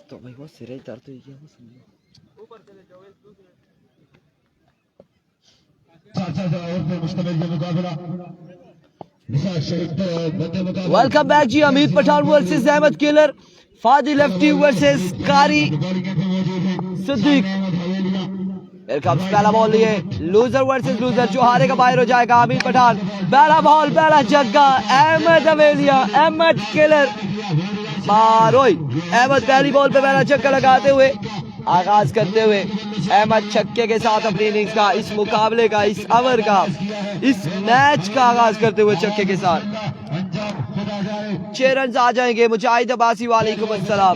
तो भाई वो सिरे दर्द हुई क्या वो सुन वेलकम बैक जी। Amir Pathan versus Ahmad killer, Fadi lefty versus Qari Siddiq. Welcome. पहला बॉल लिए लूजर वर्सेस लूजर, जो हारेगा बाहर हो जाएगा। अमीर पठान, पहला बॉल, पहला छक्का। अहमद अवेलिया, अहमद किलर मारोई। अहमद पहली बॉल पे पहला छक्का लगाते हुए आगाज करते हुए अहमद छक्के के साथ अपनी इनिंग्स का, इस मुकाबले का, इस ओवर का, इस मैच का आगाज करते हुए छक्के के साथ 6 रन आ जाएंगे। मुजाहिद अब्बासी वालेकुम अस्सलाम।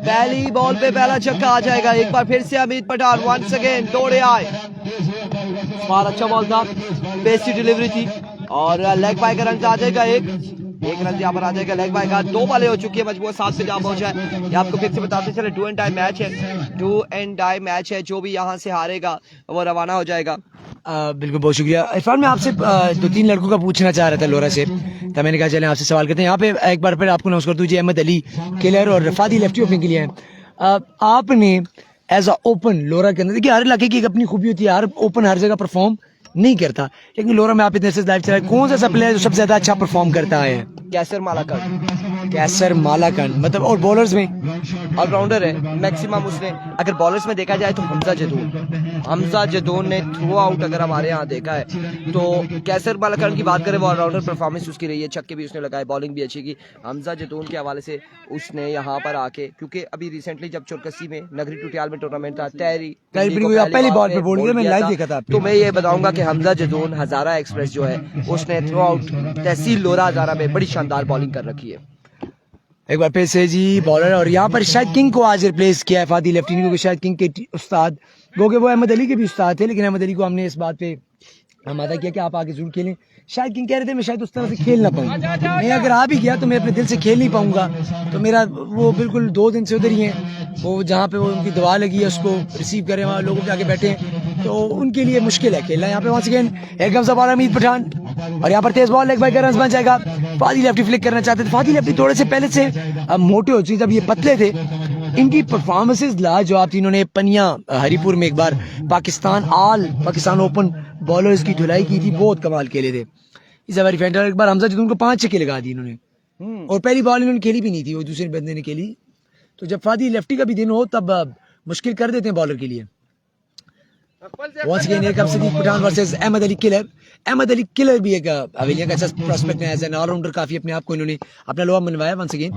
पहली बॉल पे पहला छक्का आ जाएगा। एक बार फिर से अमीर पठान वंस अगेन दौड़े आए। अच्छा बॉल था, बेसी डिलीवरी थी और लेग बाय का रन आ जाएगा। एक रन यहाँ पर आ जाएगा लेग बाय का। 2 बॉलें हो चुकी है, मजबूर 7 पे जहाँ पहुंचा है। ये आपको फिर से बताते चले, डू एंड डाई मैच है, डू एंड डाई मैच है। जो भी यहाँ से हारेगा वो रवाना हो जाएगा। बिल्कुल, बहुत शुक्रिया इरफान। मैं आपसे 2-3 लड़कों का पूछना चाह रहा था लोरा से, तो मैंने कहा चले आपसे सवाल करते हैं। यहाँ पे एक बार फिर आपको नमस्कार कर दीजिए। अहमद अली किलर और फादी लेफ्टी ओपनिंग के लिए हैं। आपने एज अ ओपन लोरा के अंदर, देखिए हर इलाके की एक अपनी खूबी होती है, हर ओपन हर जगह परफॉर्म नहीं करता, लेकिन लोरा में आप इतने से लाइव चला, कौन सा प्लेयर जो सबसे ज्यादा अच्छा परफॉर्म करता है? कैसर मालाकंड। कैसर मालाकंड मतलब, और बॉलर्स में ऑलराउंडर है मैक्सिमम उसने। अगर बॉलर्स में देखा जाए तो हमजा जदून ने थ्रू आउट अगर हमारे यहाँ देखा है तो कैसर मालाकंड की बात करें, वो ऑलराउंडर परफॉर्मेंस उसकी रही है। छक्के भी उसने लगाए, बॉलिंग भी अच्छी की। हमजा जदून के हवाले से उसने यहाँ पर आके, क्योंकि अभी रिसेंटली जब चुरकसी में नगरी टुटियाल में टूर्नामेंट था, पहली बॉल पे बोल दिया, मैं लाइव देखा था। तो मैं ये बताऊंगा कि हमजा जदून हजारा एक्सप्रेस जो है उसने थ्रू आउट तहसील लोरा हजारा में बड़ी शानदार बॉलिंग कर रखी है। एक बार फिर से जी बॉलर, और यहाँ पर शायद किंग को आज रिप्लेस किया है फादी लेफ्टी ने, क्योंकि शायद किंग के उस्ताद क्योंकि वो अहमद अली के भी उस्ताद थे, लेकिन अहमद अली को हमने इस बात पे आमादा किया कि आप आगे जरूर खेलें। शायद किंग कह रहे थे मैं शायद उस तरह से खेल ना पाऊँ, मैं अगर आ भी गया तो मैं अपने दिल से खेल नहीं पाऊंगा। तो मेरा वो बिल्कुल 2 दिन से उधर ही है, वो जहाँ पे वो उनकी दवा लगी है उसको रिसीव करें, वहाँ लोगों के आगे बैठे हैं, तो उनके लिए मुश्किल है खेलना। यहाँ पे वंस अगेन एकदम से बॉल अमीर पठान, और यहाँ पर तेज बॉल लेग बाय का रन बन जाएगा। फादी लेफ्टी फ्लिक करना चाहते थे, फादी लेफ्टी थोड़े से पहले से मोटे हो चुके, जब ये पतले थे। इनकी परफॉर्मेंसेस लाजवाब थी। इन्होंने पनिया हरिपुर में एक बार पाकिस्तान ओपन बॉलर्स की धुलाई की थी, बहुत कमाल खेले थे इस बार। एक बार हमजा जदून को 5 छक्के लगा दी इन्होंने, और पहली बॉल इन्होंने खेली भी नहीं थी, वो दूसरे बंदे ने खेली। तो जब फादी लेफ्टी का भी दिन हो तब मुश्किल कर देते हैं बॉलर के लिए। Once again here comes Siddiq Pathan versus Ahmed Ali Killer. Ahmed Ali Killer भी एक हवेलिया का अच्छा प्रोस्पेक्ट है, एज एन ऑलराउंडर काफी अपने आप को इन्होंने अपना लोहा मनवाया। वंस अगेन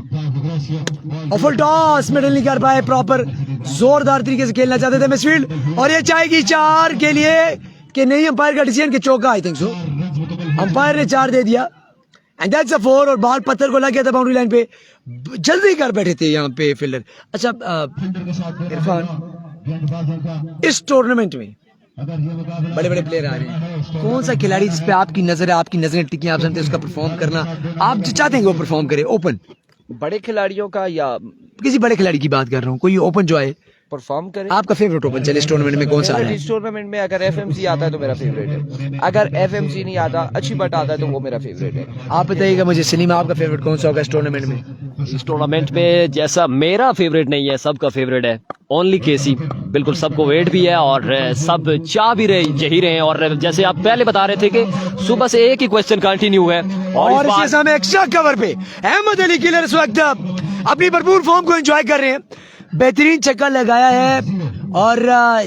और फुल टॉस, मिडल नहीं कर पाए प्रॉपर, जोरदार तरीके से खेलना चाहते थे मिडफील्ड, और ये चाहेगी 4 के लिए कि नहीं, अंपायर का डिसीजन के चौका, आई थिंक सो अंपायर ने 4 दे दिया, एंड दैट्स अ 4, और बॉल पत्थर को लग गया था बाउंड्री लाइन पे, जल्दी कर बैठे थे यहाँ पे फील्डर। अच्छा इरफान, इस टूर्नामेंट में बड़े बड़े प्लेयर आ रहे हैं, कौन सा खिलाड़ी जिस पे आपकी नजर है, आपकी नजरें टिकी, आप जानते हैं उसका परफॉर्म करना, आप जो चाहते हैं कि वो परफॉर्म करे ओपन? बड़े खिलाड़ियों का या किसी बड़े खिलाड़ी की बात कर रहा हूँ, कोई ओपन जो आए परफॉर्म करे। आपका फेवरेट ओपन चले इस टूर्नामेंट में कौन सा है? इस टूर्नामेंट में अगर एफएमसी आता है तो मेरा फेवरेट है, अगर एफएमसी नहीं आता, अच्छी बट आता है, तो वो मेरा फेवरेट है। आप बताइएगा मुझे, सलीम आपका फेवरेट कौन सा होगा इस टूर्नामेंट में? इस टूर्नामेंट में जैसा मेरा फेवरेट नहीं है, सबका फेवरेट है ओनली केसी। बिल्कुल सबको वेट भी है और सब चाह भी रहे यही रहे, और जैसे आप पहले बता रहे थे कि सुबह से एक ही क्वेश्चन कंटिन्यू है, और इस समय एक्स्ट्रा कवर पे अहमद अली किलर इस वक्त अपनी भरपूर फॉर्म को एंजॉय कर रहे हैं। बेहतरीन छक्का लगाया है और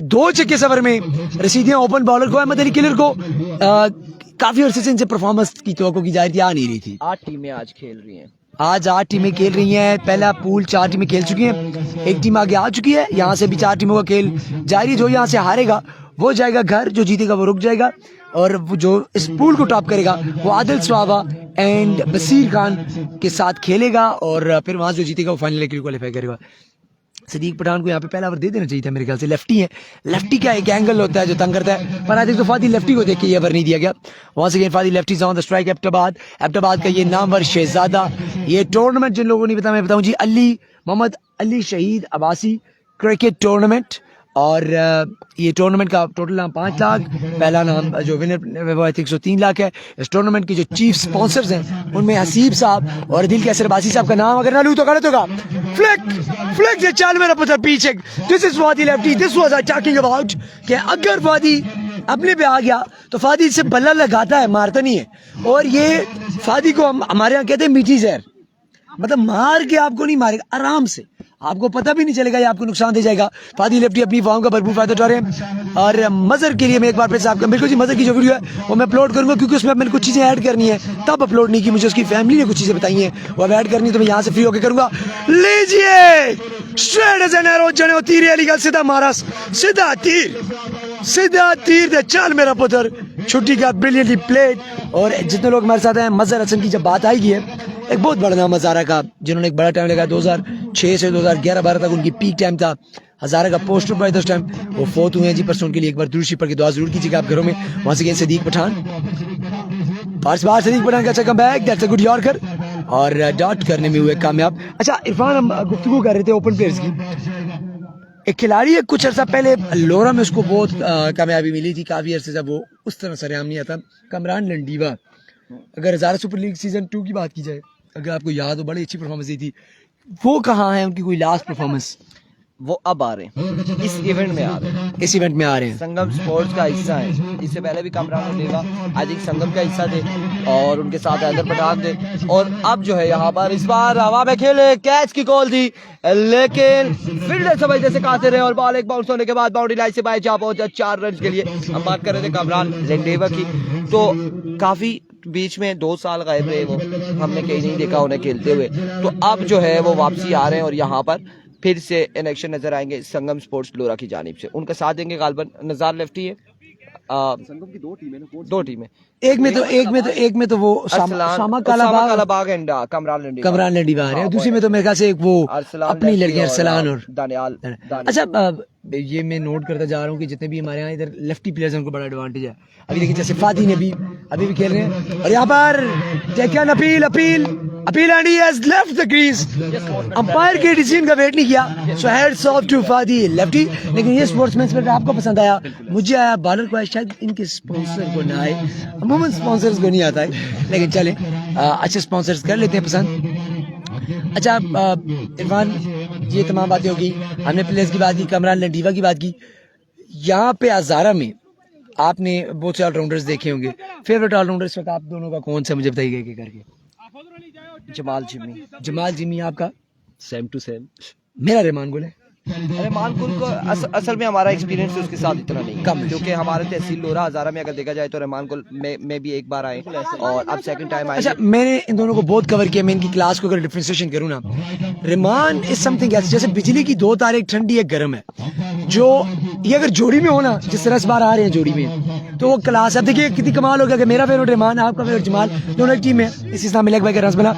2 छक्के सफर में रसीदियां ओपन बॉलर को, अहमद अली किलर को काफी अरसे से इनसे परफॉर्मेंस की तवक्को की जा रही थी, आ नहीं रही थी। 8 टीमें आज खेल रही हैं। आज 8 टीमें खेल रही हैं। पहला पूल 4 टीमें खेल चुकी हैं, 1 टीम आगे आ चुकी है। यहाँ से भी 4 टीमों का खेल जारी, जो यहाँ से हारेगा वो जाएगा घर, जो जीतेगा वो रुक जाएगा, और जो इस पूल को टॉप करेगा वो आदिल स्वावा एंड बसीर खान के साथ खेलेगा, और फिर वहां जो जीतेगा वो फाइनल के लिए क्वालिफाई करेगा। सिद्दीक पठान को यहाँ पे पहला ओवर दे देना चाहिए था मेरे ख्याल से, लेफ्टी है, लेफ्टी का एक एंगल होता है जो तंग करता है, पर आज तो फादी लेफ्टी को देख के ये ओवर नहीं दिया गया। वहां से Fadi lefty on the strike. Abbottabad का ये नामवर शहजादा, ये टूर्नामेंट जिन लोगों ने बताया, मैं बताऊं जी, मोहम्मद अली शहीद अब्बासी क्रिकेट टूर्नामेंट, और ये टूर्नामेंट का टोटल नाम 5 लाख, पहला नाम जो विनर वो आई थिंक 103 लाख है। इस टूर्नामेंट के जो चीफ स्पॉन्सर्स हैं उनमें हसीब साहब और दिल के असरबासी साहब का नाम अगर ना लूँ तो गलत होगा। फ्लिक ये चाल मेरा पुत्र पीछे, this is Fadi lefty, this was I talking about कि अगर फादी अपने पे आ गया तो फादी से बल्ला लगाता है, मारता नहीं है। और ये फादी को हम हमारे यहाँ कहते हैं मीठी जहर, मतलब मार के आपको नहीं मारेगा, आराम से, आपको पता भी नहीं चलेगा, ये आपको नुकसान दे जाएगा। फादी लेफ्टी अपनी फॉर्म का भरपूर फायदा उठा रहे हैं। और मजर के लिए मैं एक बार फिर से आपका बिल्कुल जी मजर की जो वीडियो है वो मैं अपलोड करूंगा, क्योंकि उसमें मैंने कुछ चीज़ें ऐड करनी है, तब अपलोड नहीं की, मुझे उसकी फैमिली ने कुछ चीज़ें बताई हैं वो अब ऐड करनी है, तो मैं यहाँ से फ्री होकर करूंगा। लीजिए स्ट्रेट एज एन एरो, जने तीर अली गल, सीधा मारा, सीधा तीर दे चल मेरा पुत्र, छुट्टी का ब्रिलियंटली प्लेड। और जितने लोग हमारे साथ हैं, मजहर हसन की जब बात आएगी है, एक बहुत बड़ा नाम हज़ारा का, जिन्होंने एक बड़ा टाइम लगाया 2006 से 2011-12 तक उनकी पीक टाइम था। हज़ारा का पोस्टर बॉय उस टाइम वो फोत हुए हैं जी, परसों उनके लिए एक बार दुरूद शरीफ पढ़ के दुआ जरूर कीजिएगा आप घरों में। वहाँ से सदीक पठान, बार सदीक पठान का अच्छा come back, that's a good yorker, और डॉट करने में हुए कामयाब। अच्छा इरफान, हम गुफ्तगू कर रहे थे ओपन प्लेयर्स की। एक खिलाड़ी है कुछ अर्सा पहले लोरा में उसको बहुत कामयाबी मिली थी, काफ़ी अर्से जब वो उस तरह सरेआम नहीं आता, कमरान लंडीवा। अगर हज़ारा सुपर लीग सीजन 2 की बात की जाए, अगर आपको याद हो, बड़ी अच्छी परफॉर्मेंस दी थी, वो कहाँ है उनकी कोई लास्ट परफॉर्मेंस? वो अब आ रहे हैं, इस इवेंट में आ रहे हैं, इस इवेंट में आ रहे हैं, संगम स्पोर्ट्स का हिस्सा है। इससे पहले भी कमरान लेगा आज एक संगम का हिस्सा थे और उनके साथ हैदर पठान थे। और अब जो है यहाँ पर इस बार हवा में खेले, कैच की कॉल थी, लेकिन फील्डर समझने से काते रहे और बॉल एक बाउंस होने के बाद बाउंड्री लाइन से बाहर जा पहुंचा 4 रन के लिए। हम बात कर रहे थे कमरान लेंडेवा की, तो काफी बीच में 2 साल गायब रहे वो, हमने कहीं नहीं देखा उन्हें खेलते हुए। तो अब जो है वो वापसी आ रहे हैं और यहाँ पर फिर से इन एक्शन नजर आएंगे संगम स्पोर्ट्स लोरा की जानिब से। उनका साथ देंगे गालबन नजार लेफ्टी है। संगम की 2 टीमें, 2 टीमें, एक में तो वो शामा कालाबाग एंड कमरान लंडीवा आ रहे हैं, दूसरी में तो मेरे ख्याल से एक वो अपनी लड़कियां अरसलान और दानियाल। अच्छा ये मैं नोट करता जा रहा हूँ कि जितने भी हमारे यहाँ इधर लेफ्टी प्लेयर्स हैं उनको बड़ा एडवांटेज है। अभी देखिए जैसे फादी ने अभी भी खेल रहे हैं, और यहाँ पर taken appeal and he has left the crease. Umpire के डिसीजन का वेट नहीं किया, सो हेड्स ऑफ टू फादी लेफ्टी। लेकिन ये स्पोर्ट्समैन स्पिरिट आपको पसंद आया, मुझे आया, बॉलर को शायद इनके स्पॉन्सर को ना आए, अमूमन स्पॉन्सर्स को नहीं आता है, लेकिन चले अच्छे स्पॉन्सर्स कर लेते हैं पसंद। अच्छा इरफान, ये तमाम बातें होगी, हमने प्लेयर्स की बात की, कमरान लंडीवा की बात की। यहाँ पे हज़ारा में आपने बहुत से ऑलराउंडर्स देखे होंगे, फेवरेट ऑलराउंडर्स वक्त आप दोनों का कौन सा, मुझे बताइए करके। जमाल जिमी आपका? सेम टू सेम मेरा रहमान गुल है। रहमान गुल को असल में हमारा एक्सपीरियंस उसके साथ इतना नहीं कम, क्योंकि हमारे तहसील लोरा हज़ारा में अगर देखा जाए तो रहमान गुल में भी एक बार आए और अब सेकंड टाइम आए। अच्छा मैंने इन दोनों को बहुत कवर किया, मैं इनकी क्लास को अगर डिफरेंशिएशन करूँ ना, रहमान इज समथिंग ऐसे जैसे बिजली की 2 तारे, एक ठंडी एक गर्म है, जो ये अगर जोड़ी में हो ना, जिस तरह इस बार आ रहे हैं जोड़ी में, तो वो क्लास है। अब देखिए कितनी कमाल हो गया कि मेरा फेवरेट रहमान, आपका फेवरेट जमाल, दोनों एक टीम में, इसी तरह मिलेक भाई का रस बना।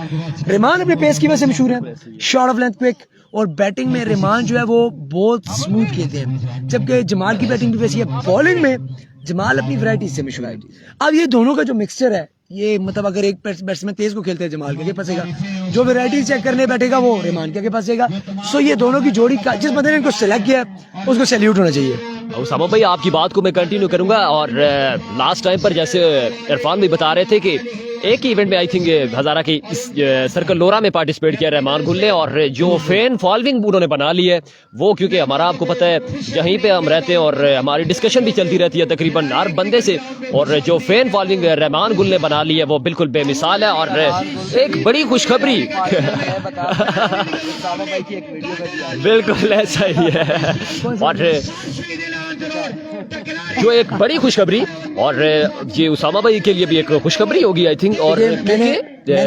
रहमान अपने पेस की वजह से मशहूर है, शॉट ऑफ लेंथ क्विक, और बैटिंग में रहमान जो है वो बहुत स्मूथ खेलते हैं, जबकि जमाल की बैटिंग भी वैसी है। बॉलिंग में जमाल अपनी वैरायटी से मशहूर है। अब ये दोनों का जो मिक्सचर है, ये मतलब अगर एक बैट्समैन तेज को खेलते हैं जमाल के फंसेगा, जो वैरायटी चेक करने बैठेगा वो रहमान के पास जाएगा। सो ये दोनों की जोड़ी का जिस बंदे ने इनको सेलेक्ट किया उसको सैल्यूट होना चाहिए। उसामा भाई आपकी बात को मैं कंटिन्यू करूंगा, और लास्ट टाइम पर जैसे इरफान भाई बता रहे थे कि एक ही इवेंट में आई थिंक हज़ारा की इस सर्कल लोरा में पार्टिसिपेट किया रहमान गुल ने, और जो फैन फॉलोइंग उन्होंने बना ली है वो, क्योंकि हमारा आपको पता है यहीं पे हम रहते हैं और हमारी डिस्कशन भी चलती रहती है तकरीबन हर बंदे से, और जो फैन फॉलोइंग रहमान गुल ने बना ली है वो बिल्कुल बेमिसाल है। और एक बड़ी खुशखबरी बिल्कुल ऐसा ही है, और जो एक बड़ी खुशखबरी, और ये उसामा भाई के लिए भी एक खुशखबरी होगी आई थिंक। और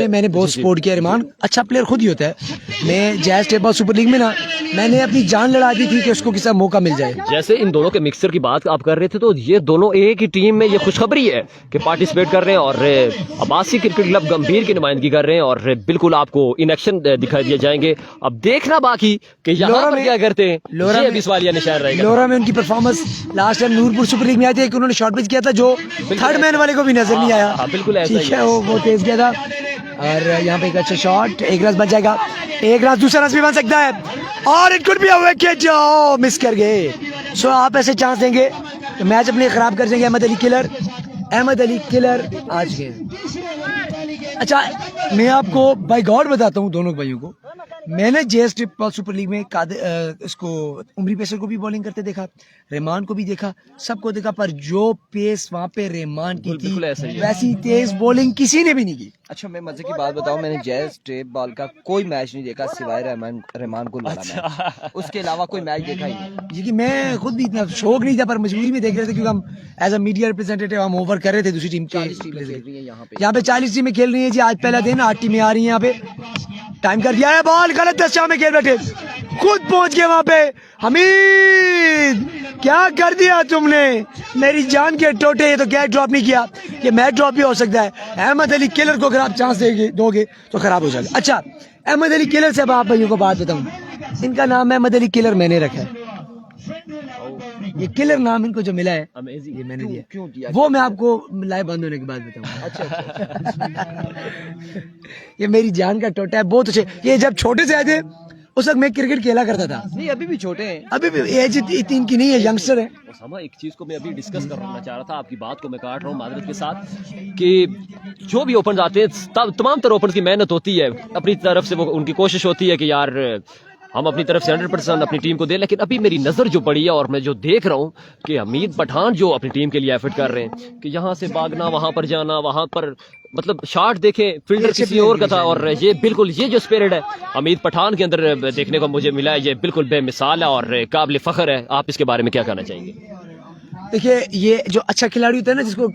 मैंने बहुत सपोर्ट किया, रहमान अच्छा प्लेयर खुद ही होता है। मैं जैज़ टेबल सुपर लीग में ना, मैंने अपनी जान लड़ा दी थी कि उसको किसी मौका मिल जाए। जैसे इन दोनों के मिक्सचर की बात आप कर रहे थे, तो ये दोनों एक ही टीम में, ये खुशखबरी है कि पार्टिसिपेट कर रहे हैं, और अब्बासी क्रिकेट क्लब गंभीर की नुमाइंदगी कर रहे हैं, और बिल्कुल आपको इन एक्शन दिखाई दिए जाएंगे। अब देखना बाकी कि यहाँ पर क्या करते हैं, लोरा में सवालिया निशान रहेगा। लोरा में उनकी performance last time Noorpur super league में आए थे, एक उन्होंने शॉट पिच किया था जो थर्ड मैन वाले को भी नजर नहीं आया, बिल्कुल ऐसा ठीक है, वो तेज किया था। और यहाँ पे एक अच्छा शॉट, एक रन बन जाएगा, एक रन दूसरा रन भी बन सकता है, और it could be a wicket, miss कर गए। सो आप ऐसे चांस देंगे तो मैच अपने खराब कर देंगे। अहमद अली किलर आज के। अच्छा मैं आपको बाय गॉड बताता हूँ दोनों भाइयों को, मैंने जेएस ट्रिपल सुपर लीग में इसको उमरी पेसर को भी बॉलिंग करते देखा, रहमान को भी देखा, सबको देखा, पर जो पेस वहाँ पे रहमान की थी वैसी तेज बॉलिंग किसी ने भी नहीं की। अच्छा मैं मजे की बात बताऊं, मैंने जेएस ट्रिप बॉल का कोई मैच नहीं देखा सिवाय रहमान को वाला मैच, उसके अलावा कोई मैच देखा ही नहीं। क्योंकि मैं खुद भी इतना शौक नहीं था पर मजबूरी में देख रहे थे, क्योंकि हम एज अ मीडिया रिप्रेजेंटेटिव हम ओवर कर रहे थे दूसरी टीम के। यहाँ पे 40 टीमें खेल रही है जी, आज पहला दिन 8 टीमें आ रही है यहाँ पे। टाइम कर दिया है, बॉल गलत दशा में खेल बैठे, खुद पहुंच गए वहां पे। हमीद क्या कर दिया तुमने, मेरी जान के टोटे, ये तो कैच ड्रॉप नहीं किया, ये मैच ड्रॉप भी हो सकता है। अहमद अली किलर को अगर आप चांस दोगे तो खराब हो जाएगा। अच्छा अहमद अली किलर से अब आप भाइयों को बात बताऊं, इनका नाम अहमद अली किलर मैंने रखा है, ये किलर नाम इनको जो मिला है ये मैंने दिया। क्यों दिया? वो मैं आपको लाइव बंद होने के बाद बताऊंगा। अच्छा ये मेरी जान का टोटा है, बहुत अच्छे। ये जब छोटे से आए थे उस वक्त मैं क्रिकेट खेला करता था, नहीं अभी भी छोटे हैं, अभी भी एज इतनी इनकी नहीं है, यंगस्टर है। ओसामा एक चीज को मैं अभी डिस्कस करना चाह रहा था, आपकी बात को मैं काट रहा हूँ मादरत के साथ, कि जो भी ओपनर्स आते हैं तमाम तरह ओपनर्स की मेहनत होती है, अपनी तरफ से वो उनकी कोशिश होती है कि यार हम अपनी तरफ से 100% अपनी टीम को दें, लेकिन अभी मेरी नज़र जो पड़ी है और मैं जो देख रहा हूँ कि हमीद पठान जो अपनी टीम के लिए एफर्ट कर रहे हैं कि यहाँ से भागना, वहाँ पर जाना, वहाँ पर मतलब शॉट देखें, फील्डर किसी और का था, और ये बिल्कुल ये जो स्पिरिट है हमीद पठान के अंदर देखने को मुझे मिला है, ये बिल्कुल बेमिसाल है और काबिल फ़ख्र है। आप इसके बारे में क्या कहना चाहेंगे? देखिए ये जो अच्छा खिलाड़ी होता है ना, जिसको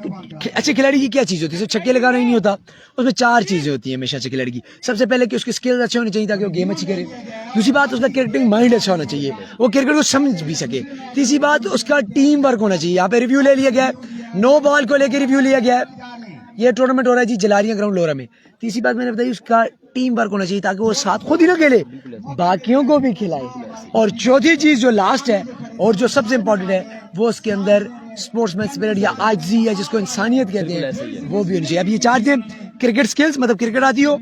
अच्छे खिलाड़ी की क्या चीज़ होती है, सिर्फ छक्के लगाना ही नहीं होता, उसमें 4 चीज़ें होती हैं हमेशा अच्छे खिलाड़ी की। सबसे पहले कि उसके स्किल्स अच्छे होने चाहिए ताकि वो गेम अच्छी करे। दूसरी बात उसका क्रिकेटिंग माइंड अच्छा होना चाहिए, वो क्रिकेट को समझ भी सके। तीसरी बात उसका टीम वर्क होना चाहिए। यहाँ पे रिव्यू ले लिया गया है, 9 बॉल को लेकर रिव्यू लिया गया है, ये टूर्नामेंट हो रहा है जी जलारिया ग्राउंड लोरा में। तीसरी बात मैंने बताई उसका टीम वर्क होना चाहिए ताकि वो साथ खुद ही ना खेले, बाकियों को भी खिलाए। और चौथी चीज जो लास्ट है और जो सबसे इम्पोर्टेंट है, वो उसके अंदर स्पोर्ट्समैन स्पिरिट या आजिज़ी या जिसको इंसानियत कहते हैं वो भी होनी चाहिए। अब ये 4 थे, क्रिकेट स्किल्स मतलब क्रिकेट आती हो,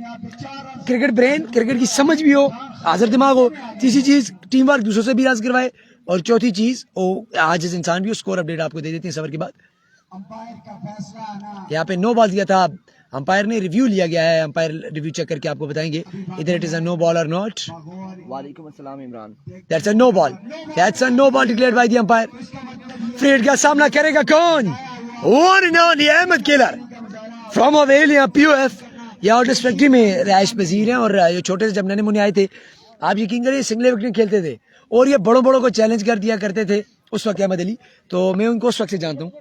क्रिकेट ब्रेन क्रिकेट की समझ भी हो, हाजिर दिमाग हो, तीसरी चीज टीम वर्क दूसरों से भी राज करवाए, और चौथी चीज वो आजिज़ इंसान भी हो। स्कोर अपडेट आपको दे देते हैं सबर के बाद। यहाँ पे 9 बॉल दिया था, अंपायर ने रिव्यू लिया गया है, अंपायर रिव्यू चेक करके आपको बताएंगे इधर it is a no ball और नॉट। वालेकुम अस्सलाम Imran. That's a no ball, that's a no ball declared by the umpire. Free hit का सामना करेगा कौन? One and only Ahmad killer from अवेलिया पीओएफ। ये आउट फैक्ट्री में रहायश पजीर हैं, और ये छोटे से जब नन्हे मुन्ने आए थे, आप यकीन करिए सिंगल विकेट खेलते थे और ये बड़ों बड़ों को चैलेंज कर दिया करते थे उस वक्त अहमद अली, तो मैं उनको उस वक्त से जानता हूँ।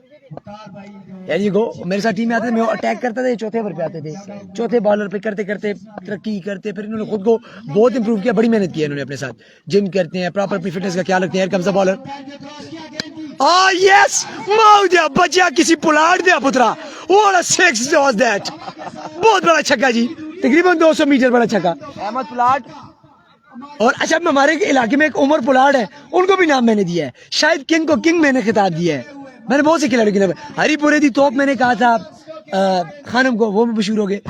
यार ये गो मेरे साथ टीम में आते थे, मैं अटैक करता था, ये चौथे ओवर पे आते थे, चौथे बॉलर पे करते करते तरक्की करते, फिर इन्होंने खुद को बहुत इंप्रूव किया, बड़ी मेहनत की है इन्होंने अपने साथ, जिम करते हैं, प्रॉपर अपनी फिटनेस का ख्याल रखते हैं। कम्स द बॉलर, यस माउ दिया बचिया, किसी पुलाड़ दिया पुत्रा, what a six was that, बहुत बड़ा छक्का जी, तकरीबन 200 मीटर बड़ा छक्का अहमद पुलाड़। और अच्छा हमारे इलाके में एक उमर पुलाड़ है, उनको भी नाम मैंने दिया है, शायद किंग को किंग मैंने खिताब दिया है। मैंने बहुत से खिलाड़ियों के नाम, हरीपुरे दी तोप मैंने कहा था खानम को, वो भी मशहूर हो गए।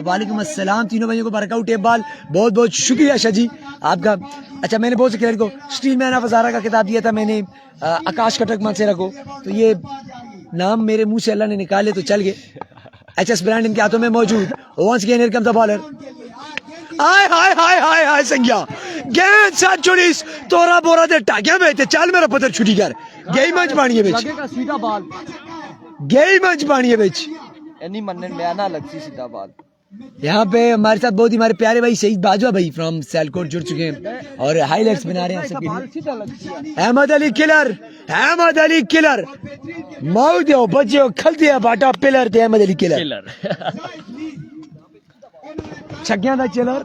वालेकुम अस्सलाम, तीनों भाइयों को बरकाऊ टेप बॉल, बहुत बहुत शुक्रिया शाह जी आपका। अच्छा मैंने बहुत से खिलाड़ी को स्टील मैन ऑफ हज़ारा का खिताब दिया था मैंने, आकाश कटक मानसेरा को, तो ये नाम मेरे मुंह से अल्लाह ने निकाले तो चल गए। एचएस ब्रांड इनके हाथों में मौजूद। Once again here comes the bowler, हाय हाय हाय हाय हाय संज्ञा, गेंद साथ चुड़ीस तोरा बोरा दे टाकिया में ते, चल मेरा पुत्र छुट्टी कर, गई मंच पानी है बिच, सीधा बॉल गई मंच पानी है बिच, एनी मन्ने में ना लगती सीधा बॉल। यहाँ पे हमारे साथ बहुत ही हमारे प्यारे भाई शहीद बाजवा भाई फ्रॉम सियालकोट जुड़ चुके हैं और हाईलाइट्स बना रहे हैं आप सबके। अहमद अली किलर, अहमद अली किलर, माउ दियो बच्चे खलते बाटा पिलर थे अहमद अली किलर, छक्कियां दा चिलर।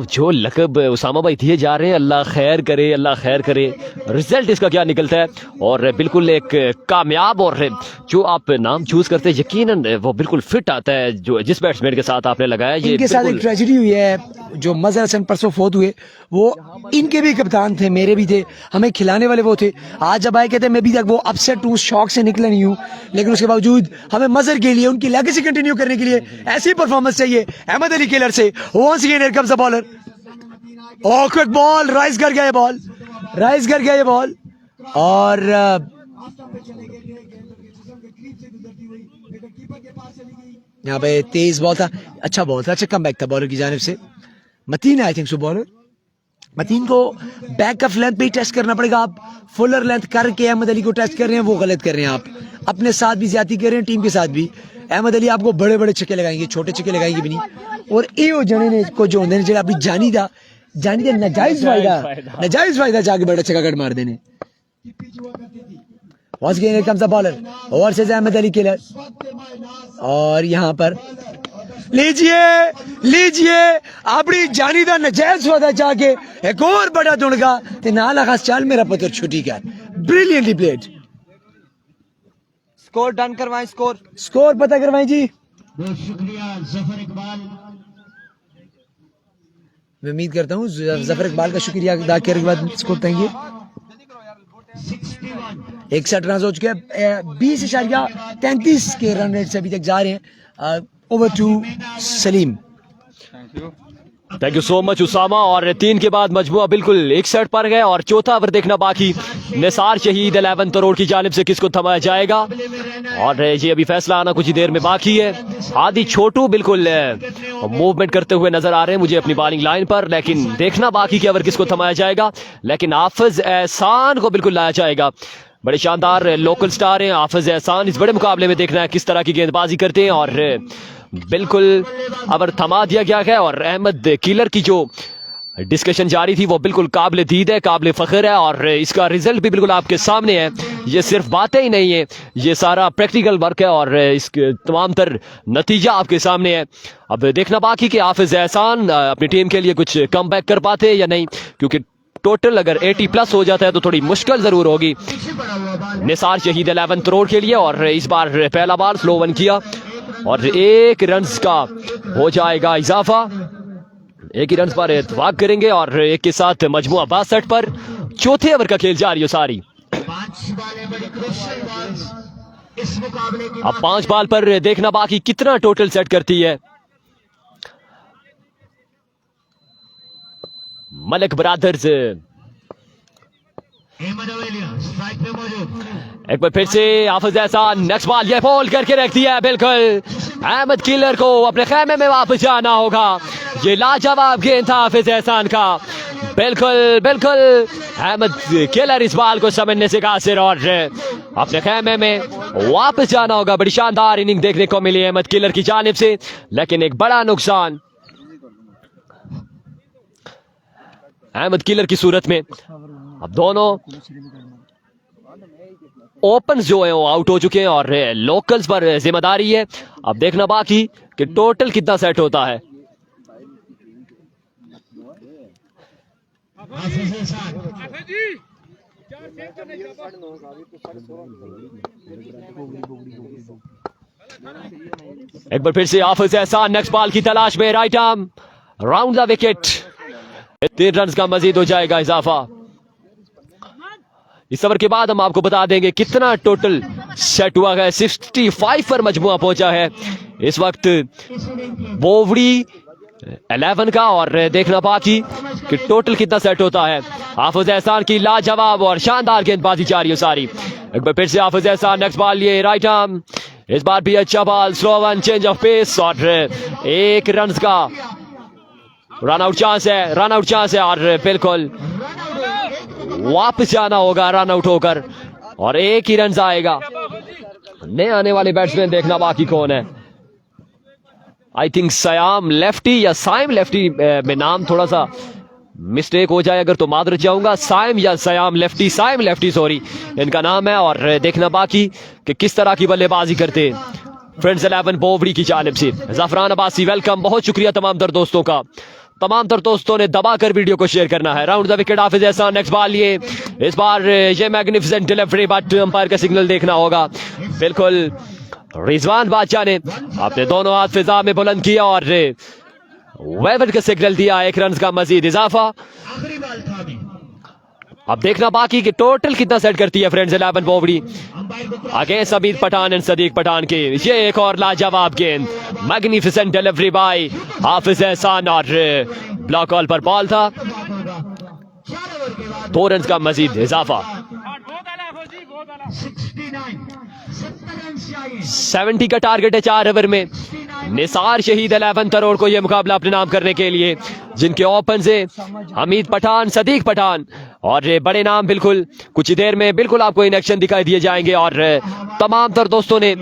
जो लकब उसामा भाई दिए जा रहे हैं, अल्लाह खैर करे, अल्लाह खैर करे, रिजल्ट इसका क्या निकलता है। और बिल्कुल एक कामयाब, और जो आप नाम चूज करते हैं यकीनन वो बिल्कुल फिट आता है, जो जिस बैट्समैन के साथ आपने लगाया। ये इनके साथ एक ट्रेजेडी हुई है, जो मजहर हसन परसों फोत हुए, वो इनके भी कप्तान थे, मेरे भी थे, हमें खिलाने वाले वो थे। आज जब आए कहते हैं मैं भी तक वो अपसेट हूँ, शौक से निकला नहीं हूँ, लेकिन उसके बावजूद हमें मजहर के लिए, उनकी लेगेसी कंटिन्यू करने के लिए ऐसी परफॉर्मेंस चाहिए अहमद अली किलर से। Once again here comes the bowler, quick ball, rise कर गया ये बॉल, राइज कर गया ये बॉल, और यहाँ पे तेज बॉल था, अच्छा बॉल था, अच्छा कमबैक था बॉलर की जानिब से। Mateen I think so bowler, Mateen को बैक ऑफ लेंथ पे ही टेस्ट करना पड़ेगा। आप फुलर लेंथ करके अहमद अली को टेस्ट कर रहे हैं, वो गलत कर रहे हैं। आप अपने साथ भी ज्यादती कर रहे हैं, टीम के साथ भी। अहमद अली आपको बड़े बड़े छक्के लगाएंगे, छोटे छक्के लगाएंगे भी नहीं। और ये जने ने को जो होंगे जो अपनी जानी दा नजायज फायदा जाके बड़ा छक्का कट मार देने। Once again here comes the bowler, over says Ahmed Ali Killer. और यहाँ पर लीजिए अपनी जानी दा नजायज फायदा जाके एक और बड़ा दुणगा ते नाल आगाज चाल मेरा पुत्र छुट्टी कर। Brilliantly played. स्कोर डन करवाएं, स्कोर पता करवाएं जी। बहुत शुक्रिया जफर इकबाल। मैं उम्मीद करता हूँ जफर इकबाल का शुक्रिया अदा करने के बाद स्कोर देंगे। 61 रन हो चुके हैं, 20.33 के रन रेट से अभी तक जा रहे हैं। Over to Saleem. Thank you so much Usama. और 3 के बाद मजमुआ बिल्कुल 61 पर गए और चौथा ओवर देखना बाकी। निसार शहीद 11 करोड़ की जानिब से किसको थमाया जाएगा, और ये अभी फैसला आना कुछ ही देर में बाकी है। आदि छोटू बिल्कुल मूवमेंट करते हुए नजर आ रहे हैं मुझे अपनी बॉलिंग लाइन पर, लेकिन देखना बाकी कि ओवर किसको थमाया जाएगा। लेकिन हाफिज एहसान को बिल्कुल लाया जाएगा। बड़े शानदार लोकल स्टार हैं हाफिज एहसान। इस बड़े मुकाबले में देखना है किस तरह की गेंदबाजी करते हैं। और बिल्कुल ओवर थमा दिया गया है। और अहमद किलर की जो डिस्कशन जारी थी वो बिल्कुल काबिल दीद है, काबिल फख्र है। और इसका रिजल्ट भी बिल्कुल आपके सामने है। ये सिर्फ बातें ही नहीं है, ये सारा प्रैक्टिकल वर्क है और इसके तमाम तर नतीजा आपके सामने है। अब देखना बाकी कि हाफिज एहसान अपनी टीम के लिए कुछ कम बैक कर पाते हैं या नहीं, क्योंकि टोटल अगर 80 प्लस हो जाता है तो थोड़ी मुश्किल जरूर होगी निसार शहीद 11 करोड़ के लिए। और इस बार पहला बार स्लो वन किया और 1 रन का हो जाएगा इजाफा। 1 ही रन पर इत्तेफाक करेंगे और 1 के साथ मजमुआ 62 पर। चौथे ओवर का खेल जारी है सारी। अब 5 बॉल पर देखना बाकी कितना टोटल सेट करती है। मलिक ब्रदर्स एक बार फिर से हाफिज एहसान। नेक्स्ट बॉल ये बॉल करके रख दिया है बिल्कुल। अहमद किलर को अपने खेमे में वापस जाना होगा। ये लाजवाब गेंद था हाफिज एहसान का। बिल्कुल अहमद किलर इस बॉल को समझने से कासिर और अपने खेमे में वापस जाना होगा। बड़ी शानदार इनिंग देखने को मिली अहमद किलर की जानिब से, लेकिन एक बड़ा नुकसान अहमद किलर की सूरत में। अब दोनों ओपन जो है वो आउट हो चुके हैं और लोकल्स पर जिम्मेदारी है। अब देखना बाकी कि टोटल कितना सेट होता है। एक बार फिर से हाफिज एहसान नेक्स्ट बॉल की तलाश में। Right arm round the wicket. 3 run का मजीद हो जाएगा इजाफा। इस ओवर के बाद हम आपको बता देंगे कितना टोटल सेट हुआ है। 65 पर मजमुआ पहुंचा है इस वक्त बोवड़ी 11 का। और देखना बाकी कि टोटल कितना सेट होता है। हाफिज एहसान की लाजवाब और शानदार गेंदबाजी जारी है सारी। एक बार फिर से हाफिज एहसान नेक्स्ट बॉल ये राइट आर्म। इस बार भी अच्छा ball, slow one, change of pace और 1 रन का रन आउट चांस है और बिल्कुल वापस जाना होगा रन आउट होकर और 1 ही रन आएगा। नए आने वाले बैट्समैन देखना बाकी कौन है। आई थिंक सयाम लेफ्टी या साइम लेफ्टी में नाम थोड़ा सा मिस्टेक हो जाए अगर तो मादरत चाहूंगा। साइम या Sayam lefty, Saim lefty sorry इनका नाम है। और देखना बाकी कि किस तरह की बल्लेबाजी करते फ्रेंड्स 11 बोवड़ी की जानिब से। ज़फरान अब्बासी वेलकम, बहुत शुक्रिया तमाम तर दोस्तों का। तमाम तर दोस्तों ने दबाकर वीडियो को शेयर करना है। Round the wicket Hafiz Ehsan next ball ये। इस बार ये मैग्निफिसेंट डिलीवरी बट अंपायर का सिग्नल देखना होगा। बिल्कुल रिजवान बादशाह ने अपने दोनों हाथ फिजा में बुलंद किया और वेवर का सिग्नल दिया। 1 रन का मजीद इजाफा। अब देखना बाकी कि टोटल कितना सेट करती है फ्रेंड्स 11 बोवड़ी अगेंस्ट अमीर पठान एंड सदीक पठान के। ये एक और लाजवाब गेंद, मैग्निफिसेंट डिलीवरी बाय हाफिज एहसान और ब्लॉक कॉल पर बॉल था। 2 रन का मजीद इजाफा। 70 का टारगेट है 4 ओवर में। निसार शहीद 11 करोड़ को यह मुकाबला अपने नाम करने के लिए, जिनके ओपन से हमीद पठान, सदीक पठान और ये बड़े नाम बिल्कुल कुछ ही देर में बिल्कुल आपको इन एक्शन दिखाई दिए जाएंगे। और तमाम तर दोस्तों ने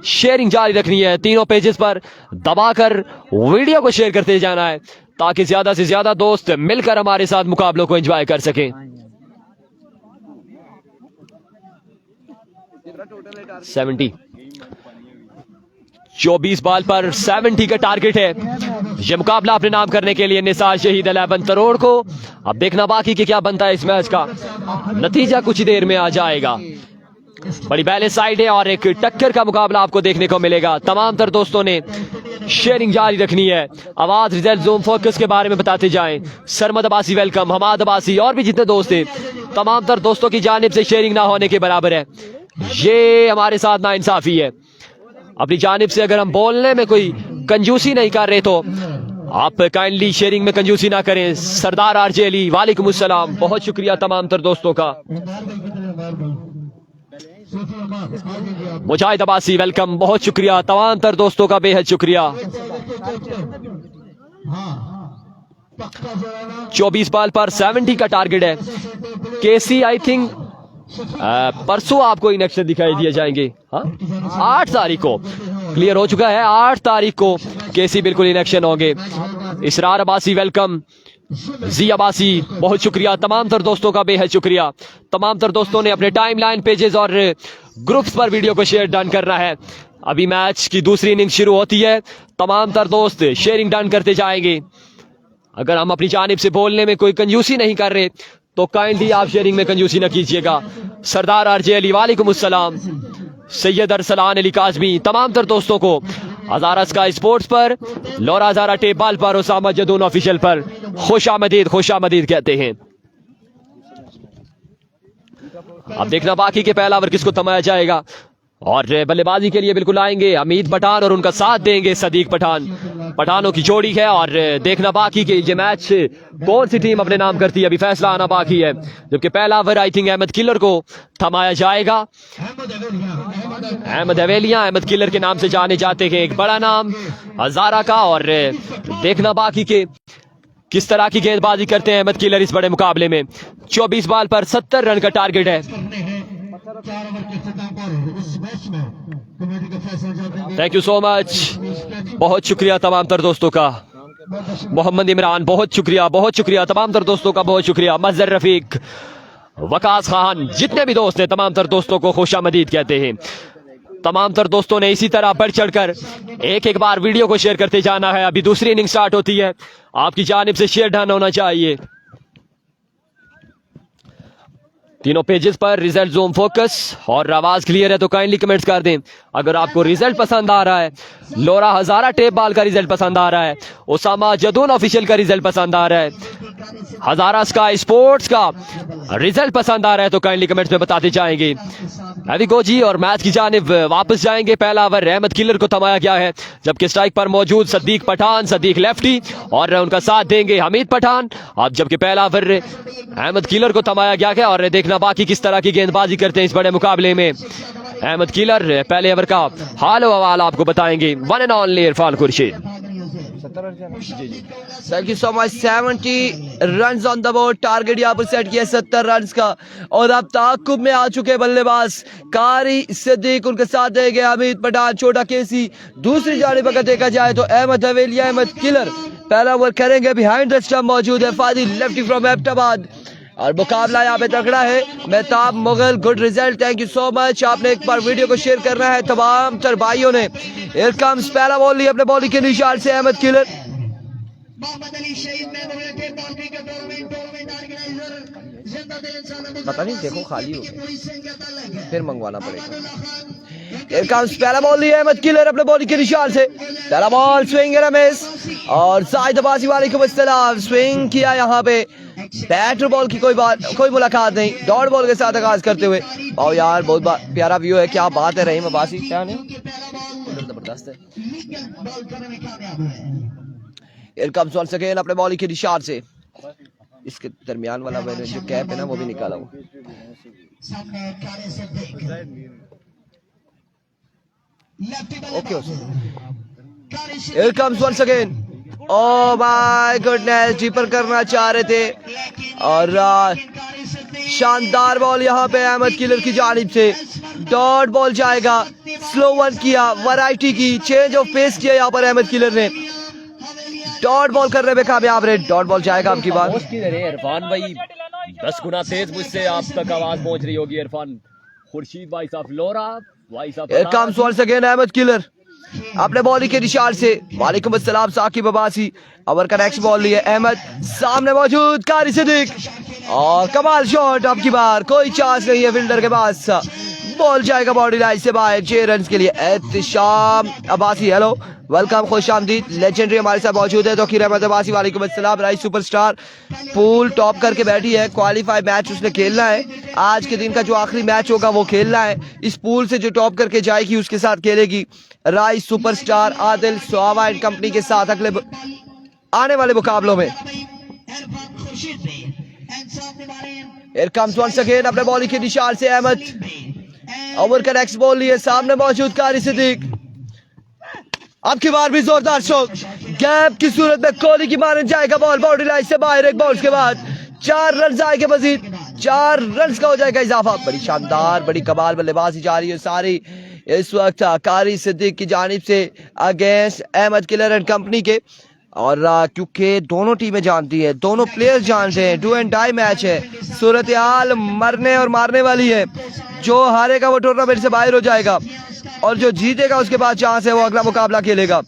शेयरिंग जारी रखनी है, तीनों पेजेस पर दबाकर वीडियो को शेयर करते जाना है ताकि ज्यादा से ज्यादा दोस्त मिलकर हमारे साथ मुकाबलों को एंजॉय कर सकें। 70 24 बॉल पर 70 का टारगेट है यह मुकाबला अपने नाम करने के लिए निसार शहीद 11 करोड़ को। अब देखना बाकी कि क्या बनता है इस मैच का नतीजा कुछ ही देर में आ जाएगा। बड़ी बैलेंस साइड है और एक टक्कर का मुकाबला आपको देखने को मिलेगा। तमाम तर दोस्तों ने शेयरिंग जारी रखनी है। आवाज रिजल्ट जोन फोकस के बारे में बताते जाएं। सरमद अब्बासी वेलकम, हमाद अब्बासी और भी जितने दोस्त हैं, तमाम तर दोस्तों की जानिब से शेयरिंग ना होने के बराबर है। ये हमारे साथ ना इंसाफी है। अपनी जानिब से अगर हम बोलने में कोई कंजूसी नहीं कर रहे तो आप काइंडली शेयरिंग में कंजूसी ना करें। सरदार आरजे अली वालेकुम अस्सलाम, बहुत शुक्रिया तमाम तर दोस्तों का। मुजाहिद अब्बासी वेलकम, बहुत शुक्रिया तमाम तर दोस्तों का, बेहद शुक्रिया। 24 बॉल पर 70 का टारगेट है। केसी आई थिंक परसों आपको इन एक्शन दिखाई दिए जाएंगे। हाँ 8 तारीख को क्लियर हो चुका है, 8 तारीख को केसी बिल्कुल इन एक्शन होंगे। इसरार अब्बासी वेलकम, जी अब्बासी बहुत शुक्रिया तमाम तर दोस्तों का, बेहद शुक्रिया। तमाम तर दोस्तों ने अपने टाइमलाइन पेजेस और ग्रुप्स पर वीडियो को शेयर डन करना है। अभी मैच की दूसरी इनिंग शुरू होती है, तमाम तर दोस्त शेयरिंग डन करते जाएंगे। अगर हम अपनी जानिब से बोलने में कोई कंजूसी नहीं कर रहे तो काइंडली आप शेयरिंग में कंजूसी न कीजिएगा। सरदार आरजे अली वालेकुम अस्सलाम, सैयद अरसलान अली काजमी, तमाम तर दोस्तों को हजारा स्काई स्पोर्ट्स पर, लोरा हजारा टेप बाल पर, उसामा जदून ऑफिशियल पर खुश आमदीद कहते हैं। अब देखना बाकी के पहला ओवर किसको थमाया जाएगा और बल्लेबाजी के लिए बिल्कुल आएंगे हमीद पठान और उनका साथ देंगे सदीक पठान। पठानों की जोड़ी है और देखना बाकी के ये मैच कौन सी टीम अपने नाम करती है, अभी फैसला आना बाकी है। जबकि पहला over I think Ahmed Killer को थमाया जाएगा। अहमद हवेलियां अहमद किलर के नाम से जाने जाते हैं, एक बड़ा नाम हजारा का। और देखना बाकी के किस तरह की गेंदबाजी करते हैं अहमद किलर इस बड़े मुकाबले में। 24 बॉल पर 70 रन का टारगेट है। थैंक यू सो मच, बहुत शुक्रिया तमाम तर दोस्तों का। मोहम्मद इमरान बहुत शुक्रिया तमाम तर दोस्तों का, बहुत शुक्रिया। मजहर रफीक, वकास खान, जितने भी दोस्त हैं तमाम तर दोस्तों को खुशामदीद कहते हैं। तमाम तर दोस्तों ने इसी तरह बढ़ चढ़कर एक बार वीडियो को शेयर करते जाना है। अभी दूसरी इनिंग स्टार्ट होती है, आपकी जानिब से शेयर डन होना चाहिए। तीनों पेजेस पर रिजल्ट जोन फोकस और आवाज क्लियर है तो काइंडली कमेंट्स कर दें। अगर आपको रिजल्ट पसंद आ रहा है, लोरा हजारा टेप बाल का रिजल्ट पसंद आ रहा है, उसामा जदून ऑफिशियल का रिजल्ट पसंद आ रहा है, हजारा स्काई स्पोर्ट्स का रिजल्ट पसंद आ रहा है तो काइंडली कमेंट्स में बताते जाएंगे। अभी गो जी और मैच की जानिब वापस जाएंगे। पहला ओवर अहमद किलर को थमाया गया है, जबकि स्ट्राइक पर मौजूद सदीक पठान, सदीक लेफ्टी और उनका साथ देंगे हमीद पठान। अब जबकि पहला ओवर अहमद किलर को थमाया गया है और देखना बाकी किस तरह की गेंदबाजी करते हैं इस बड़े मुकाबले में। अहमद किलर पहले ओवर का हाल हवाल आपको बताएंगे। One and only Irfan Khurshid. Thank you so much. 70 run on the board, target यहाँ पर सेट किया 70 रन का। और अब ताकुब में आ चुके बल्लेबाज कारी सिद्दीक, उनके साथ देंगे हमीद पठान, छोटा केसी। दूसरी जानिब अगर देखा जाए तो अहमद हवेलिया अहमद किलर पहला ओवर करेंगे। बिहाइंड द स्टंप मौजूद है फादी लेफ्टी फ्रॉम एबटाबाद और मुकाबला यहाँ पे तगड़ा है। Mehtab Mughal good result, thank you so much. आपने एक बार वीडियो को शेयर करना है तमाम तर भाइयों ने। हियर कम्स पहला बॉल लिया अपने बॉलिंग के निशान से अहमद किलर। पता नहीं, देखो खाली हो गया, फिर मंगवाना पड़ेगा। हियर कम्स पहला बॉल लिया अहमद किलर अपने बॉलिंग के निशान से। पहला बॉल स्विंग मिस और जाहिद अब्बासी वालेकुम अस्सलाम, स्विंग किया यहाँ पे। बैटर बॉल की कोई मुलाकात नहीं, डॉट बॉल के साथ आगाज करते हुए। और यार बहुत प्यारा व्यू है, क्या बात है रहीम अब्बासी, क्या नहीं जबरदस्त है। हियर कम्स वंस अगेन अपने बॉलिंग के निशान से। इसके दरमियान वाला मैंने जो कैप है ना वो भी निकाला हूँ। सामने Qari Siddiq Okay. Here comes once again. Oh my goodness, keeper करना चाह रहे थे और शानदार बॉल यहाँ पे अहमद किलर की जानिब से डॉट बॉल जाएगा। स्लो वन किया, वैरायटी की, चेंज ऑफ पेस किया यहाँ पर अहमद किलर ने। डॉट बॉल करने में कामयाब रहे। डॉट बॉल जाएगा आपकी बात। किधर है इरफान भाई? 10 गुना तेज मुझसे आप तक आवाज पहुंच रही होगी इरफान। खुर्शीद भाई साहब, लोरा भाई साहब। Here comes once again Ahmed Killer अपने बॉलिंग के निशान से। वालेकुम अस्सलाम साकिब अब्बासी। ओवर का नेक्स्ट बॉल लिए अहमद, सामने मौजूद कारी सिद्दीक और कमाल शॉट आपकी बार। कोई चांस नहीं है फील्डर के पास। बॉल जाएगा बॉडी लाइन से बाहर 6 रन के लिए। एहतिशाम अब्बासी, हेलो, वेलकम, खुश आमदीद। लेजेंडरी हमारे साथ मौजूद है तौकीर अहमद अब्बासी। वालेकुम अस्सलाम। राइस सुपरस्टार पूल टॉप करके बैठी है। क्वालिफाई मैच उसने खेलना है। आज के दिन का जो आखिरी मैच होगा वो खेलना है। इस पूल से जो टॉप करके जाएगी उसके साथ खेलेगी rice superstar Adil Suhawa and company के साथ अगले आने वाले मुकाबलों में। Here comes once again अपने बॉलिंग के निशान से अहमद। ओवर का नेक्स्ट बॉल लिए, सामने मौजूद कारी सिद्दीक। अब की बार भी जोरदार शॉट, गैप की सूरत में कोहली की मारने जाएगा बॉल बॉडी लाइन से बाहर। एक बॉल के बाद 4 रन आएंगे मजीद, 4 रन का हो जाएगा इजाफा। बड़ी शानदार, बड़ी कमाल बल्लेबाजी जा रही है सारी इस वक्त कारी सिद्दीक की जानिब से against Ahmed Killer and company के। और क्योंकि दोनों टीमें जानती हैं, दोनों प्लेयर्स जानते हैं, डू एंड डाई मैच है। सूरत हाल मरने और मारने वाली है। जो हारेगा वो टूर्नामेंट से बाहर हो जाएगा और जो जीतेगा उसके बाद चांस है वो अगला मुकाबला खेलेगा।